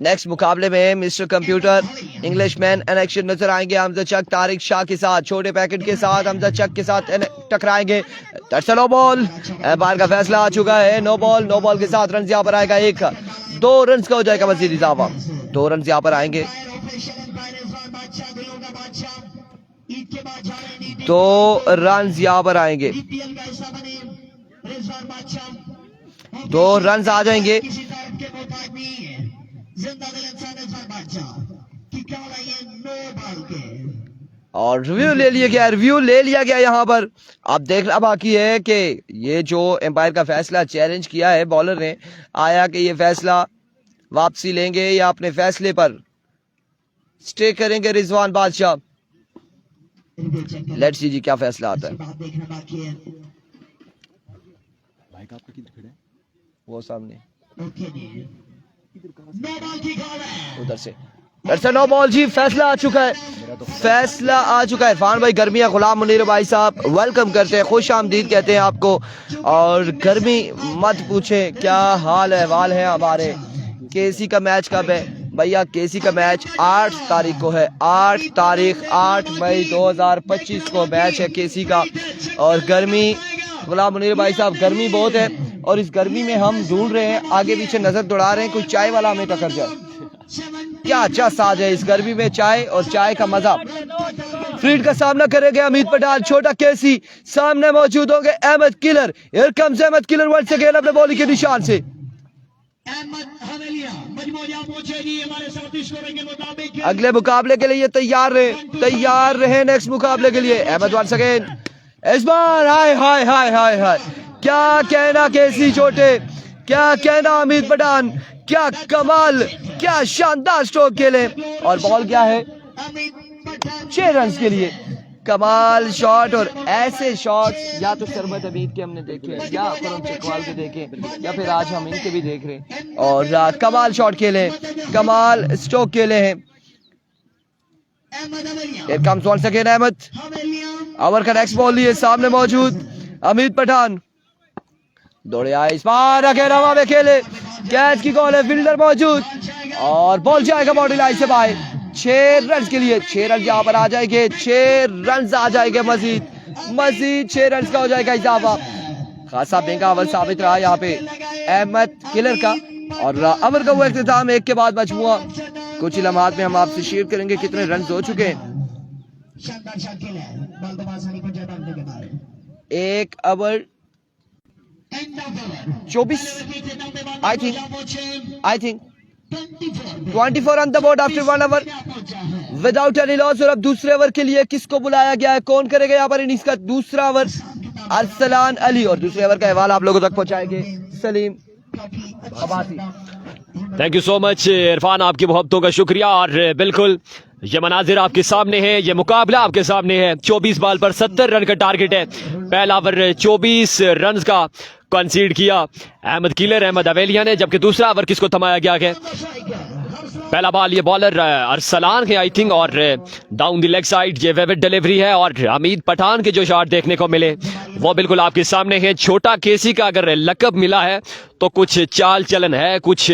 नेक्स्ट मुकाबले में mister computer, Englishman an action नजर आएंगे हमजा चक तारिक शाह के साथ। छोटे पैकेट के साथ हमजा चक के साथ टकराएंगे। नो बॉल, बाहर का फैसला आ चुका है। नो बॉल के साथ रन यहाँ पर आएगा 1, 2 रन का हो जाएगा मजीद इजाफा। 2 रन यहाँ पर आएंगे। 2 रन यहाँ पर आएंगे। 2 रन आ जाएंगे। और रिव्यू ले लिया गया यहाँ पर। अब देखना बाकी है कि ये जो एम्पायर का फैसला चैलेंज किया है बॉलर ने, आया कि ये फैसला वापसी लेंगे या अपने फैसले पर स्टे करेंगे रिजवान बादशाह। लेट्स सी जी क्या फैसला आता है। वो सामने उधर से नो बॉल जी। फैसला आ चुका है, फैसला आ चुका है। इरफान भाई गर्मियाँ, गुलाम मुनीर भाई साहब वेलकम करते हैं, खुश आमदीद कहते हैं आपको। और गर्मी मत पूछे क्या हाल अहवाल है हमारे। केसी का मैच कब है भैया? केसी का मैच 8 तारीख को है। 8 मई 2025 को मैच है केसी का। और गर्मी, गुलाम मुनीर भाई साहब, गर्मी बहुत है और इस गर्मी में हम ढूंढ रहे हैं, आगे पीछे नजर दौड़ा रहे हैं, कोई चाय वाला हमें टकर जाए। क्या अच्छा साज है इस गर्मी में, चाय और चाय का मजा। फील्ड का सामना करेंगे अमित पठान, छोटा केसी, सामने मौजूद होंगे Ahmed Killer. Here comes Ahmed Killer once again अपने बॉलिंग के निशान से। अगले मुकाबले के लिए तैयार रहे नेक्स्ट मुकाबले के लिए। अहमद वंस अगेन, इस बार हाय हाय हाय हाय हाय, क्या कहना केसी छोटे, क्या कहना अमित पठान, क्या कमाल, क्या शानदार स्ट्रोक खेले। और बॉल क्या है 6 रन के लिए। कमाल शॉट। और ऐसे शॉट्स या तो सरबत अमीद के हमने देखे या करम चकवाल के देखे या फिर आज हम इनके भी देख रहे हैं। और कमाल शॉट खेले, कमाल स्ट्रोक खेले हैं। Here comes once again Ahmed. Over का नेक्स्ट बॉल लिए, सामने मौजूद अमित पठान, दौड़े आए, इस बार अकेला हवा में खेले, कैच की कॉल है, फील्डर मौजूद और बॉल जाएगा बॉडी लाइन से बाहर। 6 रन के लिए। 6 रन यहाँ पर आ जाएंगे, 6 रन आ जाएंगे मजीद 6 रन का हो जाएगा इजाफा। खासा बेंगा ओवर साबित रहा यहाँ पे अहमद किलर का। और ओवर का वो इख्तिताम, एक के बाद मजमुआ कुछ ही लम्हात में हम आपसे शेयर करेंगे कितने रन हो चुके हैं। 1 over 24 I think 24 on the board after 1 over without any loss. और अब दूसरे ओवर के लिए किसको बुलाया गया है, कौन करेगा यहाँ पर इनिंग्स का दूसरा ओवर? अरसलान अली। और दूसरे ओवर का अहवाल आप लोगों तक पहुंचाएंगे Salim Abbasi. Thank you so much Irfan, आपकी मोहब्बतों का शुक्रिया। और बिल्कुल ये मनाजिर आपके सामने है, ये मुकाबला आपके सामने है। 24 बॉल पर 70 रन का टारगेट है। पहला ओवर 24 रन का कंसीड किया अहमद किलर अहमद अवेलिया ने, जबकि दूसरा ओवर किसको थमाया गया है? पहला बॉल ये बॉलर अरसलान के आई थिंक, और डाउन द लेग साइड ये विविड डिलीवरी है। और हमीद पठान के जो शॉट देखने को मिले वो बिल्कुल आपके सामने है। छोटा केसी का अगर लकब मिला है तो कुछ चाल चलन है, कुछ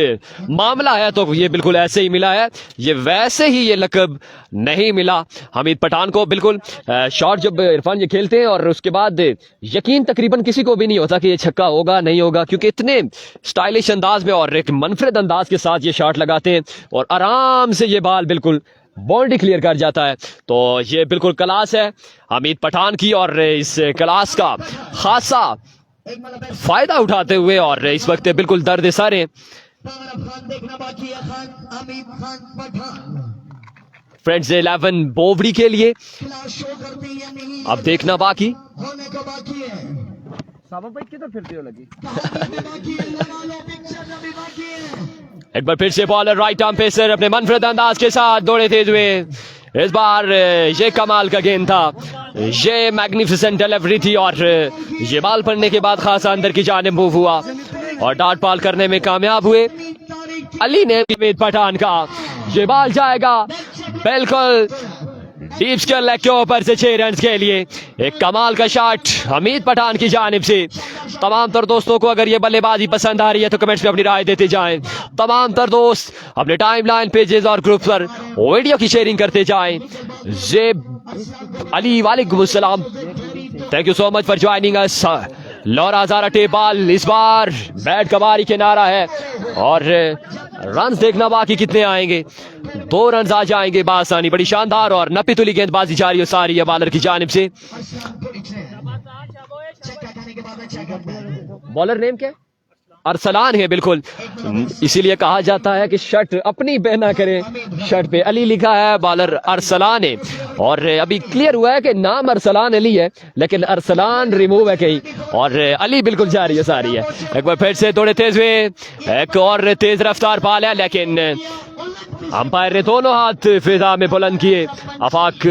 मामला है, तो ये बिल्कुल ऐसे ही मिला है। ये वैसे ही ये लकब नहीं मिला हमीद पठान को। बिल्कुल शॉट जब इरफान ये खेलते हैं और उसके बाद यकीन तकरीबन किसी को भी नहीं होता कि ये छक्का होगा नहीं होगा, क्योंकि इतने स्टाइलिश अंदाज में और एक मनफरद अंदाज के साथ ये शॉट लगाते हैं और आराम से ये बॉल बिल्कुल बाउंड्री क्लियर कर जाता है। तो ये बिल्कुल क्लास है हमीद पठान की, और इस क्लास का खासा फायदा उठाते हुए और इस वक्त बिल्कुल दर्द सर है। फ्रेंड्स 11 बोवड़ी के लिए अब देखना बाकी। एक बार फिर से बॉलर राइट आर्म पेसर अपने मनफरद अंदाज के साथ दौड़े तेज हुए। इस बार ये कमाल का गेंद था, ये मैग्निफिसेंट डिलीवरी थी, और ये बॉल पड़ने के बाद खासा अंदर की जानिब मूव हुआ और डॉट बॉल करने में कामयाब हुए अली ने। हमीद पठान का ये बॉल जाएगा बिल्कुल डीप स्क्वायर लेग के ऊपर से 6 रन के लिए। एक कमाल का शॉट हमीद पठान की जानिब से। तमाम तर दोस्तों को अगर ये बल्लेबाजी पसंद आ रही है तो कमेंट्स में अपनी राय देते जाएं। तमाम तर दोस्त अपने टाइमलाइन पेजेस और ग्रुप पर वीडियो की शेयरिंग करते जाएं। जेब अली वालेकुम अस्सलाम, thank you so much for joining us. Laura Hazara tape ball, इस बार बैट कबारी किनारा है और रन देखना बाकी कितने आएंगे। 2 रन आ जाएंगे बासानी, बड़ी शानदार और नपी तुली गेंदबाजी जारी और सारी है बॉलर की जानिब से। बॉलर नेम क्या है? अरसलान है बिल्कुल, इसीलिए कहा जाता है कि शर्ट अपनी पहना करें। शर्ट पे अली लिखा है, बॉलर अरसलान है। और अभी क्लियर हुआ है कि नाम अरसलान अली है लेकिन अरसलान रिमूव है कहीं, और अली बिल्कुल जारी है सारी है। एक बार फिर से थोड़े तेज हुए, एक और तेज रफ्तार बॉल है लेकिन अंपायर ने दोनों हाथ फिजा में बुलंद किए। आफाक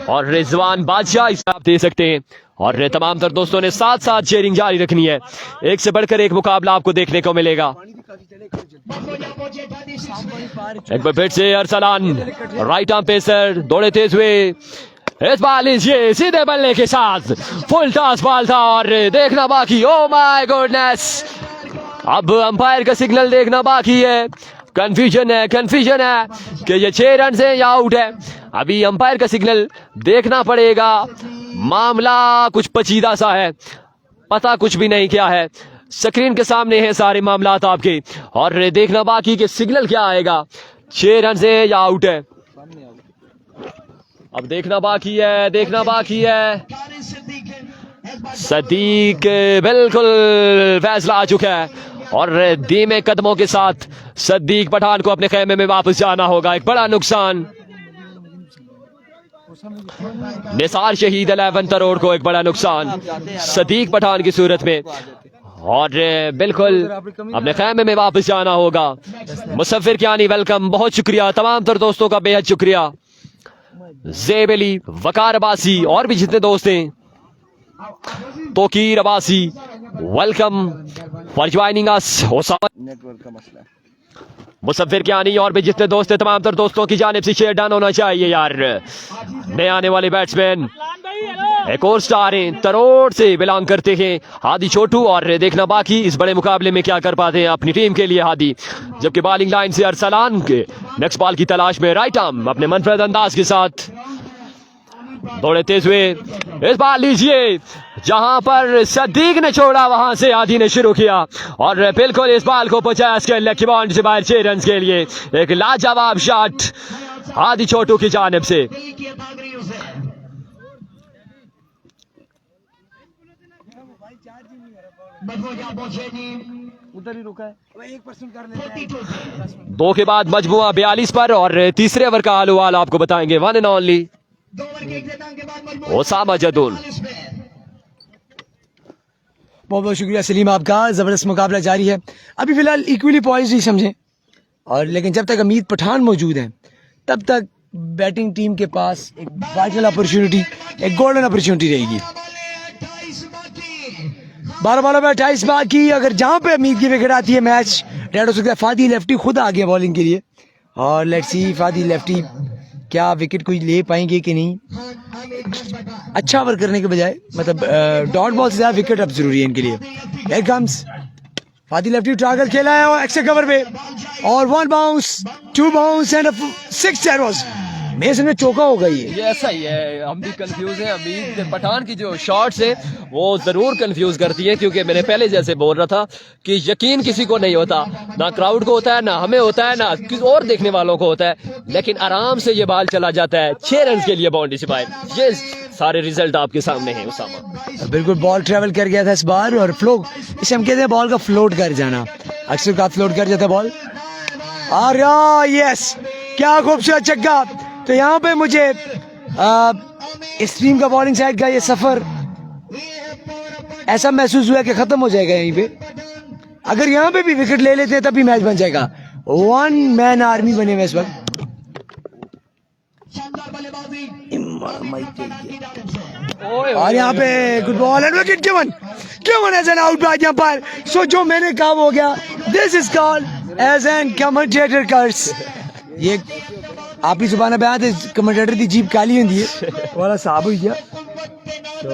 और रिजवान बादशाह इस आप दे सकते हैं, और तमाम तर दोस्तों ने साथ साथ शेयरिंग जारी रखनी है। एक से बढ़कर एक मुकाबला आपको देखने को मिलेगा। एक बार फिर से अरसलान राइट आर्म पेसर दौड़े तेज हुए। इस बॉल ये सीधे बल्ले के साथ फुल टॉस बॉल था और देखना बाकी। ओ माय गुडनेस, अब अंपायर का सिग्नल देखना बाकी है। कंफ्यूजन है कि ये 6 रन से या आउट है। अभी अंपायर का सिग्नल देखना पड़ेगा। मामला कुछ पचीदा सा है, पता कुछ भी नहीं क्या है। स्क्रीन के सामने है सारे मामलात आपके, और देखना बाकी कि सिग्नल क्या आएगा। 6 रन से या आउट है, अब देखना बाकी है। सदीक बिल्कुल फैसला आ चुका है और धीमे कदमों के साथ सदीक पठान को अपने खेमे में वापस जाना होगा। एक बड़ा नुकसान निसार शहीद 11 करोड़ को, एक बड़ा नुकसान सदीक पठान की सूरत में, और बिल्कुल अपने खेमे में वापस जाना होगा। मुसफ़िर कियानी वेलकम, बहुत शुक्रिया तमाम तर दोस्तों का, बेहद शुक्रिया। ज़ेब अली, वकार अब्बासी और भी जितने दोस्त हैं, Toqeer Abbasi welcome for joining us. Network का मसला है। मुसफ़िर कियानी और भी जितने दोस्त हैं, तमाम तर दोस्तों की जानिब से शेयर डन होना चाहिए यार। नए आने वाले बैट्समैन एक और स्टार हैं, तरोड़ से बिलोंग करते हैं हादी छोटू, और देखना बाकी इस बड़े मुकाबले में क्या कर पाते हैं अपनी टीम के लिए हादी। जबकि बॉलिंग लाइन से अरसलान के नेक्स्ट बॉल की तलाश में राइट आर्म अपने मनफरद अंदाज के साथ दौड़े तेज हुए। इस बार लीजिए, जहां पर सदीक ने छोड़ा वहां से हादी ने शुरू किया और बिल्कुल इस बॉल को 50 के लेग की बाउंड्री से बाहर 6 रन के लिए एक लाजवाब शॉट हादी छोटू की जानिब से। बदबू जा पहुंचे जी उधर ही रुका है, 1% कर लेते हैं। 2 के बाद मजमुआ 42 पर और तीसरे ओवर का हाल आपको बताएंगे वन एंड ओनली 2 ओवर के इख्तिताम के बाद मजबूत ओसामा जदुल। 40 पे। बहुत बहुत शुक्रिया सलीम आपका, जबरदस्त मुकाबला जारी है। अभी फिलहाल इक्वली पॉइंट्स ही समझें, और लेकिन जब तक अमीद पठान मौजूद हैं तब तक बैटिंग टीम के पास एक वाइटल अपॉर्चुनिटी, एक गोल्डन अपॉर्चुनिटी रहेगी। 28 बाकी। 12 बॉलों में 28 बाकी। अगर जहां पे अमीद की विकेट आती है मैच डेड हो सकता है। फादी लेफ्टी खुद आ गया बॉलिंग के लिए, और लेट्स सी फादी लेफ्टी क्या विकेट कोई ले पाएंगे कि नहीं। अच्छा ओवर करने के बजाय मतलब डॉट बॉल से ज्यादा विकेट अब जरूरी है इनके लिए। Here comes फादी लेफ्टी ट्रागल खेला है और एक्स्ट्रा कवर पे, और 1 बाउंस 2 बाउंस एंड 6 एरोज। मेरे समझ में चौका होगा ये ऐसा ही है, हम भी कंफ्यूज हैं। अमीद पठान की जो शॉट्स है वो जरूर कंफ्यूज करती है, क्योंकि मैंने पहले जैसे बोल रहा था कि यकीन किसी को नहीं होता, ना क्राउड को होता है, ना हमें होता है, ना किसी और देखने वालों को होता है, लेकिन आराम से ये बॉल चला जाता है 6 रन के लिए बाउंड्री से बाहर। ये सारे रिजल्ट आपके सामने हैं उसामा। बिल्कुल बॉल ट्रेवल कर गया था इस बार, और फ्लो इसे हम कहते हैं बॉल का फ्लोट कर जाना। अक्सर का फ्लोट कर जाता है बॉल। और यस, क्या खूबसूरत छक्का। तो यहाँ पे मुझे इस टीम का बॉलिंग साइड का ये सफर ऐसा महसूस हुआ कि खत्म हो जाएगा यहीं पे। अगर यहाँ पे भी विकेट ले लेते हैं तब भी मैच बन जाएगा। 1 मैन आर्मी बने हुए इस वक्त। और यहाँ पे good ball and wicket given as an out by umpire. So जो मैंने कहा हो गया। This is called as an commentator curse. ये आपकी जुबान पे आते कमेंटेटर की जीप काली होती है वाला साहब हुई गया। तो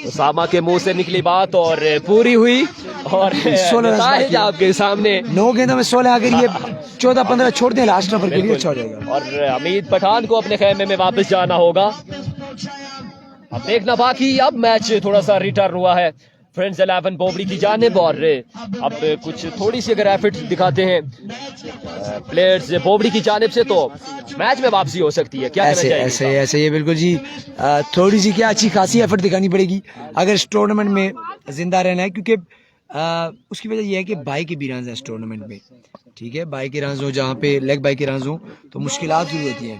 उसामा के मुंह से निकली बात और पूरी हुई, और 16 नतीजा आपके सामने। 9 गेंदों में 16 अगर ये 14-15 छोड़ दें लास्ट ओवर के लिए अच्छा हो जाएगा। और अमीद पठान को अपने खेमे में वापस जाना होगा। अब देखना बाकी, अब मैच थोड़ा सा रिटर्न हुआ है फ्रेंड्स 11 बोबड़ी की जानिब, और अब कुछ थोड़ी सी अगर एफर्ट दिखाते हैं प्लेयर्स बोबड़ी की जानिब से तो मैच में वापसी हो सकती है। क्या ऐसे ये बिल्कुल जी। थोड़ी सी क्या अच्छी खासी एफर्ट दिखानी पड़ेगी अगर इस टूर्नामेंट में जिंदा रहना है, क्योंकि उसकी वजह यह है कि बाई के भी रन है इस टूर्नामेंट में। ठीक है, बाई के रन हो, जहाँ पे लेग बाई के रन हो तो मुश्किलात शुरू होती हैं।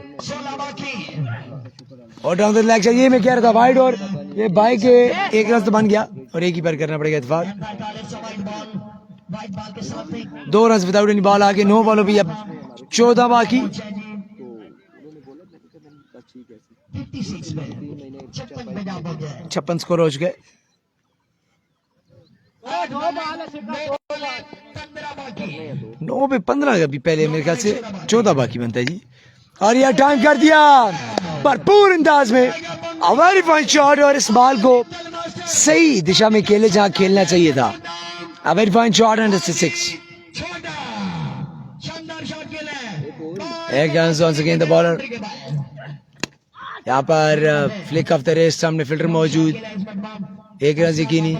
और डाउन द लेग ये मैं कह रहा था वाइड, और ये बाई के 1 रन तो बन गया और एक ही पर करना पड़ेगा इत्तेफाक। 2 रन विदाउट एनी बॉल आगे। 9 बॉलों पे अब 14 बाकी। 56 स्कोर हो चुके। 9 पे 15 अभी पहले मेरे ख्याल से 14 बाकी बनता है जी। और यह टाइम कर दिया भरपूर अंदाज में, वेरी फाइन शॉट, और इस बॉल को सही दिशा में खेले जहां खेलना चाहिए था। Very fine shot and 6। एक run on again the bowler. यहाँ पर फ्लिक ऑफ द रेस्ट, सामने फील्डर मौजूद। 1 रन यकीनी,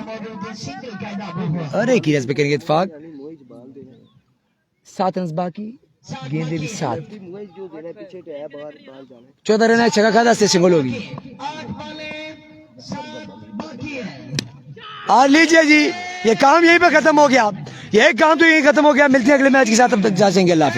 और एक ही रन पे करेंगे इत्तेफाक। 7 रन बाकी, गेंदे भी 7। 14 रन है, छक्का खाता से सिंगल होगी। और लीजिए जी, ये काम यहीं पे खत्म हो गया। ये काम तो यहीं खत्म हो गया। मिलते हैं अगले मैच के साथ, तब तक जाएंगे। अल्लाह हाफिज़।